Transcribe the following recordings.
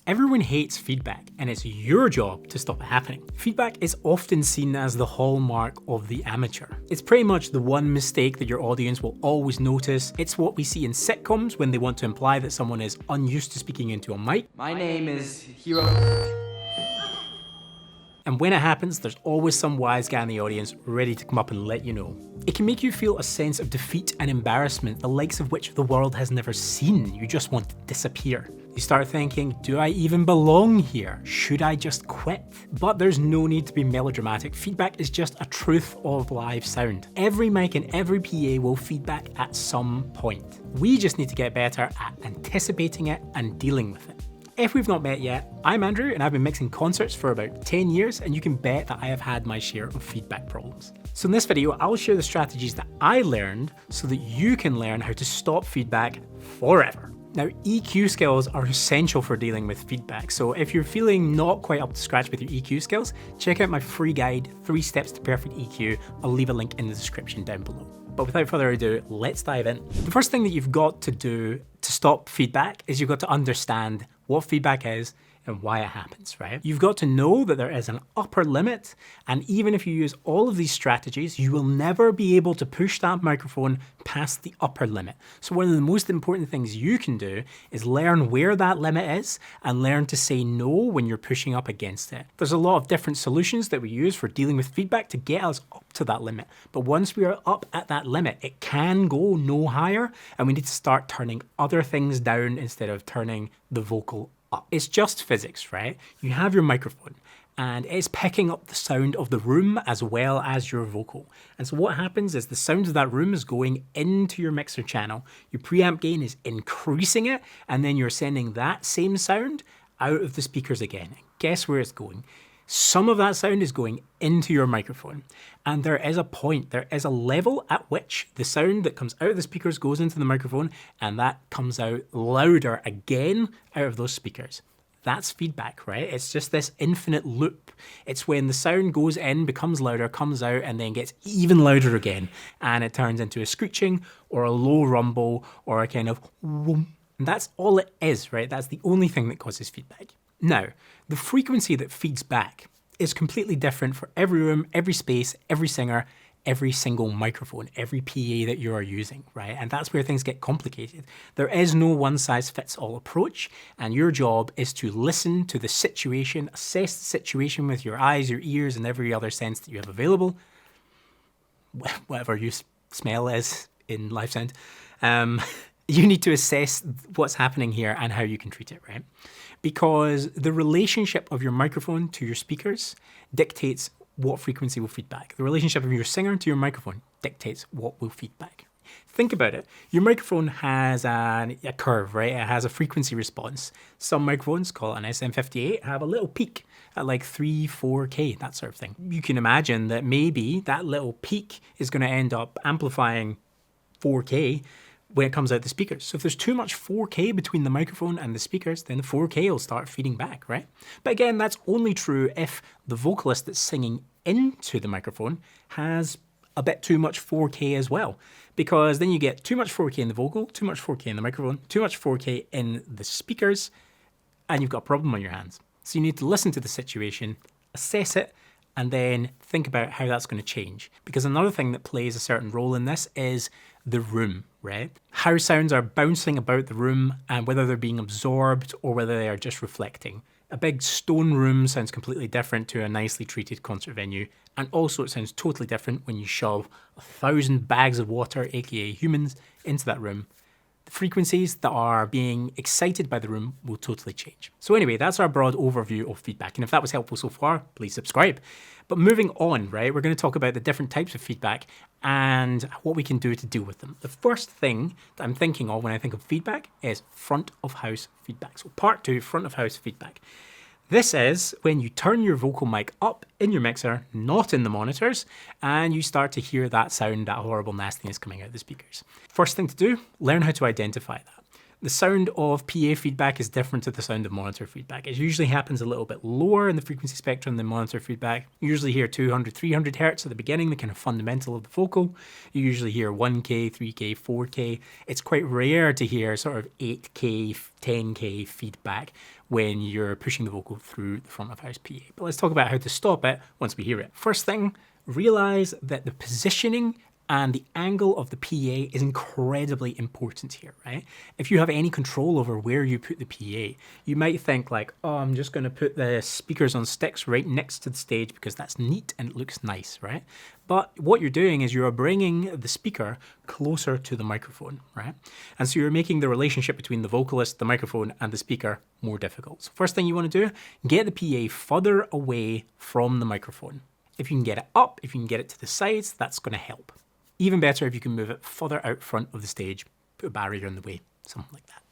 Everyone hates feedback, and it's your job to stop it happening. Feedback is often seen as the hallmark of the amateur. It's pretty much the one mistake that your audience will always notice. It's what we see in sitcoms when they want to imply that someone is unused to speaking into a mic. My name is Hero. And when it happens, there's always some wise guy in the audience ready to come up and let you know. It can make you feel a sense of defeat and embarrassment, the likes of which the world has never seen. You just want to disappear. You start thinking, do I even belong here? Should I just quit? But there's no need to be melodramatic. Feedback is just a truth of live sound. Every mic and every PA will feedback at some point. We just need to get better at anticipating it and dealing with it. If we've not met yet, I'm Andrew and I've been mixing concerts for about 10 years, and you can bet that I have had my share of feedback problems. So in this video, I'll share the strategies that I learned so that you can learn how to stop feedback forever. Now, EQ skills are essential for dealing with feedback, so if you're feeling not quite up to scratch with your EQ skills, check out my free guide, 3 Steps to Perfect EQ. I'll leave a link in the description down below. But without further ado, let's dive in. The first thing that you've got to do to stop feedback is you've got to understand what feedback is and why it happens, right? You've got to know that there is an upper limit, and even if you use all of these strategies, you will never be able to push that microphone past the upper limit. So one of the most important things you can do is learn where that limit is and learn to say no when you're pushing up against it. There's a lot of different solutions that we use for dealing with feedback to get us up to that limit. But once we are up at that limit, it can go no higher, and we need to start turning other things down instead of turning the vocal up. It's just physics, right? You have your microphone and it's picking up the sound of the room as well as your vocal. And so what happens is the sound of that room is going into your mixer channel. Your preamp gain is increasing it, and then you're sending that same sound out of the speakers again. And guess where it's going? Some of that sound is going into your microphone, and there is a point, there is a level at which the sound that comes out of the speakers goes into the microphone, and that comes out louder again out of those speakers. That's feedback, right? It's just this infinite loop. It's when the sound goes in, becomes louder, comes out, and then gets even louder again, and it turns into a screeching or a low rumble or a kind of whoom. And that's all it is, right? That's the only thing that causes feedback. Now, the frequency that feeds back is completely different for every room, every space, every singer, every single microphone, every PA that you are using, right? And that's where things get complicated. There is no one-size-fits-all approach, and your job is to listen to the situation, assess the situation with your eyes, your ears, and every other sense that you have available, whatever your smell is in live sound. You need to assess what's happening here and how you can treat it, right? Because the relationship of your microphone to your speakers dictates what frequency will feed back. The relationship of your singer to your microphone dictates what will feed back. Think about it. Your microphone has a curve, right? It has a frequency response. Some microphones, call it an SM58, have a little peak at like 3, 4K, that sort of thing. You can imagine that maybe that little peak is going to end up amplifying 4K when it comes out the speakers. So if there's too much 4K between the microphone and the speakers, then the 4K will start feeding back, right? But again, that's only true if the vocalist that's singing into the microphone has a bit too much 4K as well, because then you get too much 4K in the vocal, too much 4K in the microphone, too much 4K in the speakers, and you've got a problem on your hands. So you need to listen to the situation, assess it, and then think about how that's going to change. Because another thing that plays a certain role in this is the room, right? How sounds are bouncing about the room and whether they're being absorbed or whether they are just reflecting. A big stone room sounds completely different to a nicely treated concert venue. And also it sounds totally different when you shove 1,000 bags of water, aka humans, into that room. The frequencies that are being excited by the room will totally change. So anyway, that's our broad overview of feedback. And if that was helpful so far, please subscribe. But moving on, right, we're going to talk about the different types of feedback and what we can do to deal with them. The first thing that I'm thinking of when I think of feedback is front of house feedback. So part 2, front of house feedback. This is when you turn your vocal mic up in your mixer, not in the monitors, and you start to hear that sound, that horrible nastiness coming out of the speakers. First thing to do, learn how to identify that. The sound of PA feedback is different to the sound of monitor feedback. It usually happens a little bit lower in the frequency spectrum than monitor feedback. You usually hear 200, 300 hertz at the beginning, the kind of fundamental of the vocal. You usually hear 1K, 3K, 4K. It's quite rare to hear sort of 8K, 10K feedback when you're pushing the vocal through the front of house PA. But let's talk about how to stop it once we hear it. First thing, realize that the positioning and the angle of the PA is incredibly important here, right? If you have any control over where you put the PA, you might think like, oh, I'm just going to put the speakers on sticks right next to the stage because that's neat and it looks nice, right? But what you're doing is you're bringing the speaker closer to the microphone, right? And so you're making the relationship between the vocalist, the microphone, and the speaker more difficult. So first thing you want to do, get the PA further away from the microphone. If you can get it up, if you can get it to the sides, that's going to help. Even better if you can move it further out front of the stage, put a barrier in the way, something like that.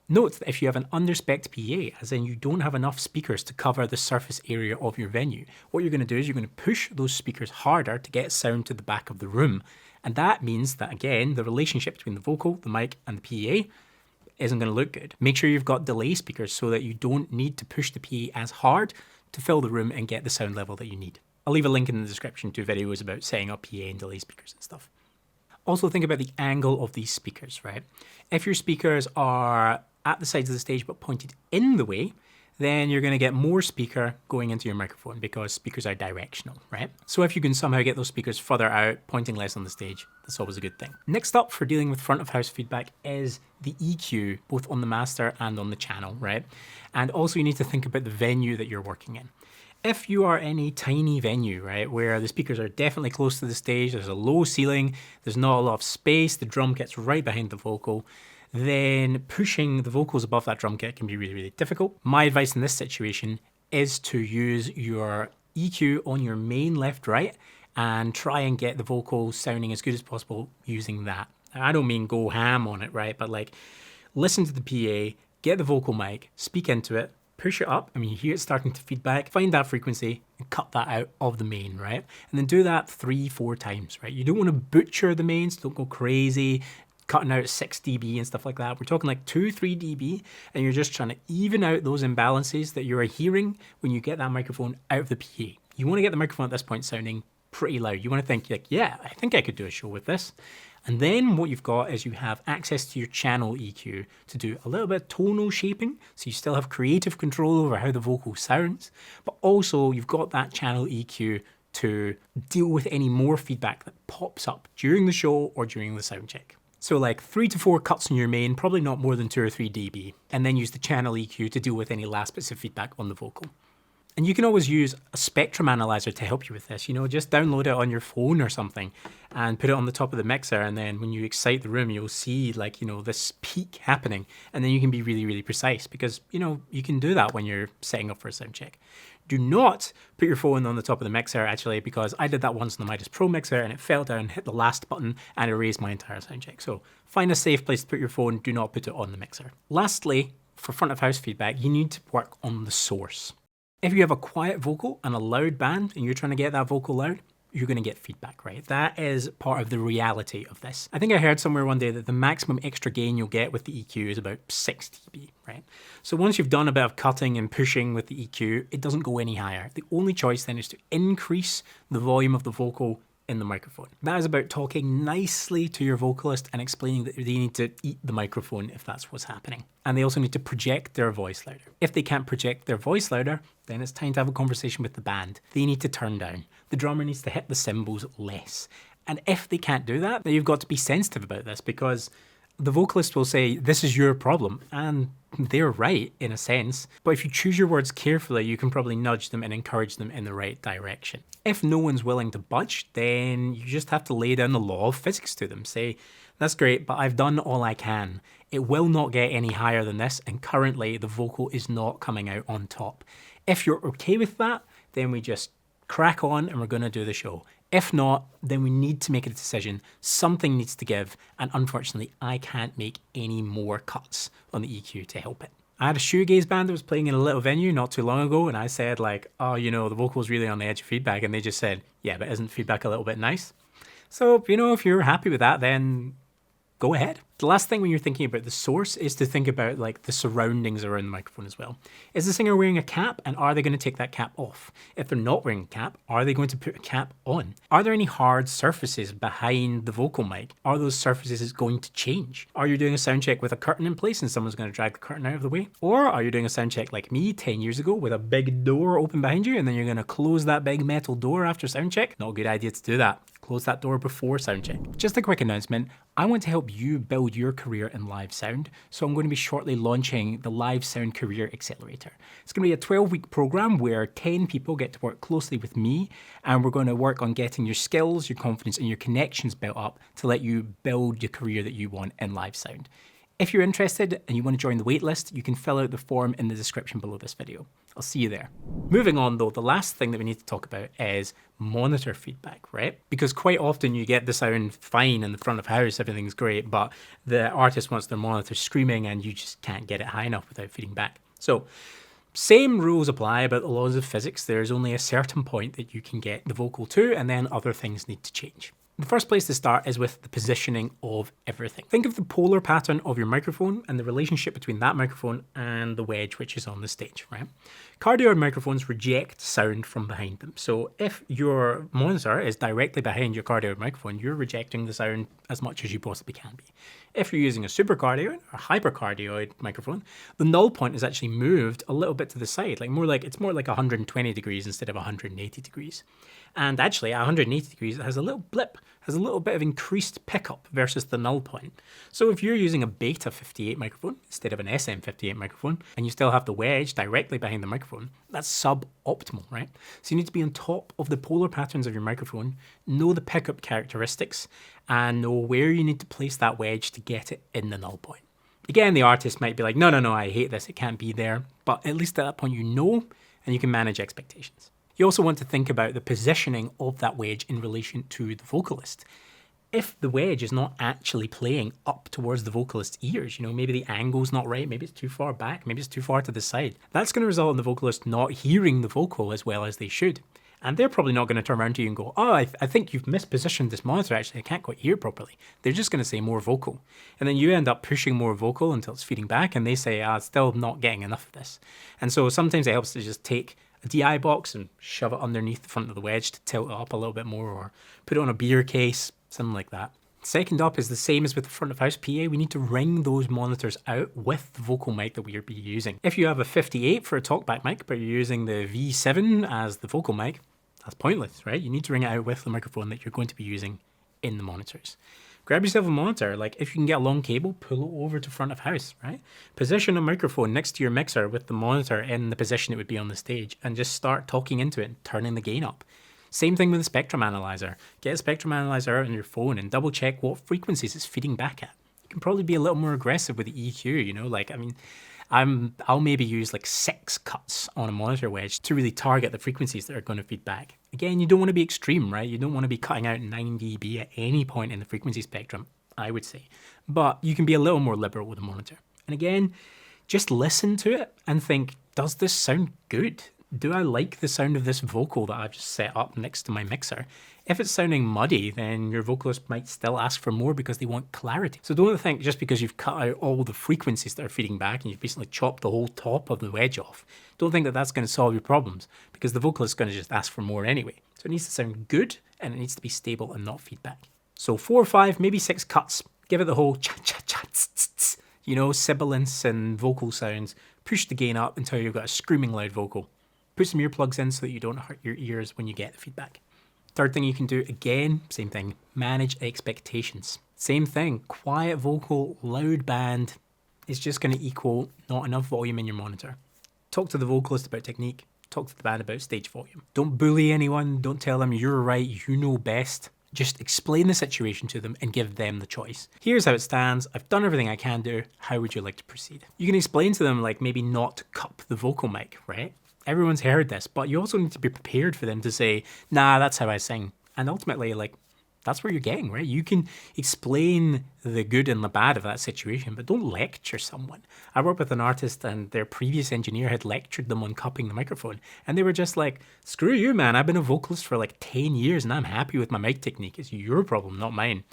Note that if you have an underspec PA, as in you don't have enough speakers to cover the surface area of your venue, what you're going to do is you're going to push those speakers harder to get sound to the back of the room. And that means that, again, the relationship between the vocal, the mic, and the PA isn't going to look good. Make sure you've got delay speakers so that you don't need to push the PA as hard to fill the room and get the sound level that you need. I'll leave a link in the description to videos about setting up PA and delay speakers and stuff. Also think about the angle of these speakers, right? If your speakers are at the sides of the stage but pointed in the way, then you're going to get more speaker going into your microphone because speakers are directional, right? So if you can somehow get those speakers further out, pointing less on the stage, that's always a good thing. Next up for dealing with front of house feedback is the EQ, both on the master and on the channel, right? And also you need to think about the venue that you're working in. If you are in a tiny venue, right, where the speakers are definitely close to the stage, there's a low ceiling, there's not a lot of space, the drum kit's right behind the vocal, then pushing the vocals above that drum kit can be really, really difficult. My advice in this situation is to use your EQ on your main left, right, and try and get the vocals sounding as good as possible using that. I don't mean go ham on it, right, but like listen to the PA, get the vocal mic, speak into it, push it up, you hear it starting to feedback, find that frequency and cut that out of the main, right? And then do that 3-4 times, right? You don't want to butcher the mains, don't go crazy, cutting out 6 dB and stuff like that. We're talking like 2-3 dB, and you're just trying to even out those imbalances that you're hearing when you get that microphone out of the PA. You want to get the microphone at this point sounding pretty loud. You want to think like, yeah, I think I could do a show with this. And then what you've got is you have access to your channel EQ to do a little bit of tonal shaping. So you still have creative control over how the vocal sounds, but also you've got that channel EQ to deal with any more feedback that pops up during the show or during the sound check. So like 3 to 4 cuts in your main, probably not more than 2 or 3 dB, and then use the channel EQ to deal with any last bits of feedback on the vocal. And you can always use a spectrum analyzer to help you with this. Just download it on your phone or something and put it on the top of the mixer. And then when you excite the room, you'll see like, this peak happening. And then you can be really, really precise because, you can do that when you're setting up for a sound check. Do not put your phone on the top of the mixer, actually, because I did that once on the Midas Pro mixer and it fell down, hit the last button and erased my entire sound check. So find a safe place to put your phone. Do not put it on the mixer. Lastly, for front of house feedback, you need to work on the source. If you have a quiet vocal and a loud band and you're trying to get that vocal loud, you're going to get feedback, right? That is part of the reality of this. I think I heard somewhere one day that the maximum extra gain you'll get with the EQ is about 6 dB, right? So once you've done a bit of cutting and pushing with the EQ, it doesn't go any higher. The only choice then is to increase the volume of the vocal in the microphone. That is about talking nicely to your vocalist and explaining that they need to eat the microphone if that's what's happening. And they also need to project their voice louder. If they can't project their voice louder, then it's time to have a conversation with the band. They need to turn down. The drummer needs to hit the cymbals less. And if they can't do that, then you've got to be sensitive about this because the vocalist will say, this is your problem. And they're right in a sense. But if you choose your words carefully, you can probably nudge them and encourage them in the right direction. If no one's willing to budge, then you just have to lay down the law of physics to them. Say, that's great, but I've done all I can. It will not get any higher than this, and currently the vocal is not coming out on top. If you're okay with that, then we just crack on and we're going to do the show. If not, then we need to make a decision. Something needs to give, and unfortunately, I can't make any more cuts on the EQ to help it. I had a shoegaze band that was playing in a little venue not too long ago, and I said like, oh, the vocal's really on the edge of feedback, and they just said, yeah, but isn't feedback a little bit nice? So, if you're happy with that, then go ahead. The last thing when you're thinking about the source is to think about like the surroundings around the microphone as well. Is the singer wearing a cap, and are they going to take that cap off? If they're not wearing a cap, are they going to put a cap on? Are there any hard surfaces behind the vocal mic? Are those surfaces going to change? Are you doing a sound check with a curtain in place and someone's going to drag the curtain out of the way? Or are you doing a sound check like me 10 years ago with a big door open behind you and then you're going to close that big metal door after sound check? Not a good idea to do that. Close that door before sound check. Just a quick announcement, I want to help you build your career in live sound, so I'm going to be shortly launching the Live Sound Career Accelerator. It's going to be a 12-week program where 10 people get to work closely with me, and we're going to work on getting your skills, your confidence, and your connections built up to let you build the career that you want in live sound. If you're interested and you want to join the waitlist, you can fill out the form in the description below this video. I'll see you there. Moving on though, the last thing that we need to talk about is monitor feedback, right? Because quite often you get the sound fine in the front of house, everything's great, but the artist wants their monitor screaming and you just can't get it high enough without feeding back. So same rules apply about the laws of physics. There's only a certain point that you can get the vocal to, and then other things need to change. The first place to start is with the positioning of everything. Think of the polar pattern of your microphone and the relationship between that microphone and the wedge which is on the stage, right? Cardioid microphones reject sound from behind them. So if your monitor is directly behind your cardioid microphone, you're rejecting the sound as much as you possibly can be. If you're using a supercardioid or hypercardioid microphone, the null point is actually moved a little bit to the side, it's more like 120 degrees instead of 180 degrees. And actually at 180 degrees, it has a little blip, has a little bit of increased pickup versus the null point. So if you're using a beta 58 microphone instead of an SM 58 microphone, and you still have the wedge directly behind the microphone, that's suboptimal, right? So you need to be on top of the polar patterns of your microphone, know the pickup characteristics, and know where you need to place that wedge to get it in the null point. Again, the artist might be like, no, I hate this, it can't be there. But at least at that point you know, and you can manage expectations. You also want to think about the positioning of that wedge in relation to the vocalist. If the wedge is not actually playing up towards the vocalist's ears, maybe the angle's not right, maybe it's too far back, maybe it's too far to the side, that's going to result in the vocalist not hearing the vocal as well as they should. And they're probably not going to turn around to you and go, oh, I think you've mispositioned this monitor, actually, I can't quite hear it properly. They're just going to say more vocal. And then you end up pushing more vocal until it's feeding back, and they say, still not getting enough of this. And so sometimes it helps to just take a DI box and shove it underneath the front of the wedge to tilt it up a little bit more, or put it on a beer case, something like that. Second up is the same as with the front of house PA. We need to ring those monitors out with the vocal mic that we are using. If you have a 58 for a talkback mic, but you're using the V7 as the vocal mic, that's pointless, right? You need to ring it out with the microphone that you're going to be using in the monitors. Grab yourself a monitor, like if you can get a long cable, pull it over to front of house, right? Position a microphone next to your mixer with the monitor in the position it would be on the stage, and just start talking into it and turning the gain up. Same thing with a spectrum analyzer. Get a spectrum analyzer out on your phone and double check what frequencies it's feeding back at. You can probably be a little more aggressive with the EQ, I'll maybe use like 6 cuts on a monitor wedge to really target the frequencies that are going to feed back. Again, you don't want to be extreme, right? You don't want to be cutting out 9 dB at any point in the frequency spectrum, I would say. But you can be a little more liberal with a monitor. And again, just listen to it and think, does this sound good? Do I like the sound of this vocal that I've just set up next to my mixer? If it's sounding muddy, then your vocalist might still ask for more because they want clarity. So don't think just because you've cut out all the frequencies that are feeding back and you've basically chopped the whole top of the wedge off, don't think that that's going to solve your problems, because the vocalist is going to just ask for more anyway. So it needs to sound good, and it needs to be stable and not feedback. So 4 or 5, maybe 6 cuts. Give it the whole cha-cha-cha, tss-tss, sibilance and vocal sounds. Push the gain up until you've got a screaming loud vocal. Put some earplugs in so that you don't hurt your ears when you get the feedback. Third thing you can do, again, same thing, manage expectations. Same thing, quiet vocal, loud band is just going to equal not enough volume in your monitor. Talk to the vocalist about technique, talk to the band about stage volume. Don't bully anyone, don't tell them you're right, you know best. Just explain the situation to them and give them the choice. Here's how it stands, I've done everything I can do, how would you like to proceed? You can explain to them maybe not to cup the vocal mic, right? Everyone's heard this, but you also need to be prepared for them to say, nah, that's how I sing. And ultimately, that's where you're getting, right? You can explain the good and the bad of that situation, but don't lecture someone. I worked with an artist and their previous engineer had lectured them on cupping the microphone. And they were just like, screw you, man. I've been a vocalist for 10 years and I'm happy with my mic technique. It's your problem, not mine.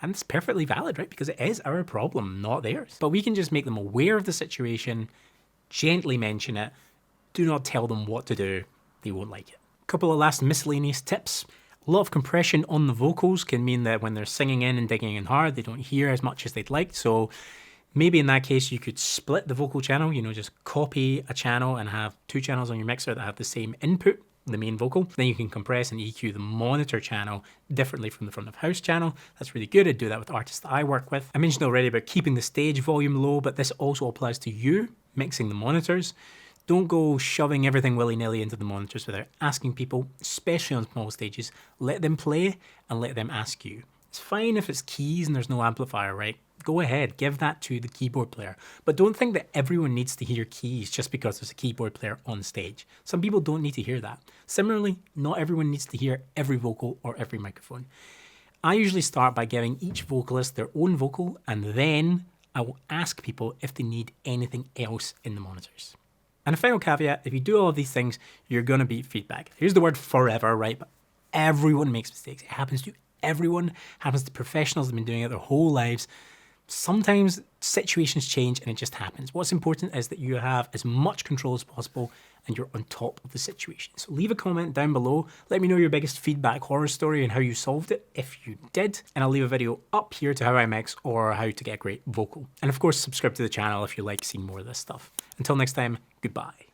And it's perfectly valid, right? Because it is our problem, not theirs. But we can just make them aware of the situation, gently mention it. Do not tell them what to do. They won't like it. A couple of last miscellaneous tips. A lot of compression on the vocals can mean that when they're singing in and digging in hard, they don't hear as much as they'd like. So maybe in that case, you could split the vocal channel, just copy a channel and have 2 channels on your mixer that have the same input, the main vocal. Then you can compress and EQ the monitor channel differently from the front of house channel. That's really good. I do that with artists that I work with. I mentioned already about keeping the stage volume low, but this also applies to you mixing the monitors. Don't go shoving everything willy-nilly into the monitors without asking people, especially on small stages. Let them play and let them ask you. It's fine if it's keys and there's no amplifier, right? Go ahead, give that to the keyboard player. But don't think that everyone needs to hear keys just because there's a keyboard player on stage. Some people don't need to hear that. Similarly, not everyone needs to hear every vocal or every microphone. I usually start by giving each vocalist their own vocal, and then I will ask people if they need anything else in the monitors. And a final caveat, if you do all of these things, you're going to beat feedback. Here's the word forever, right? But everyone makes mistakes. It happens to everyone. It happens to professionals that have been doing it their whole lives. Sometimes situations change and it just happens. What's important is that you have as much control as possible and you're on top of the situation. So leave a comment down below. Let me know your biggest feedback horror story and how you solved it, if you did. And I'll leave a video up here to how I mix or how to get a great vocal. And of course, subscribe to the channel if you like seeing more of this stuff. Until next time, goodbye.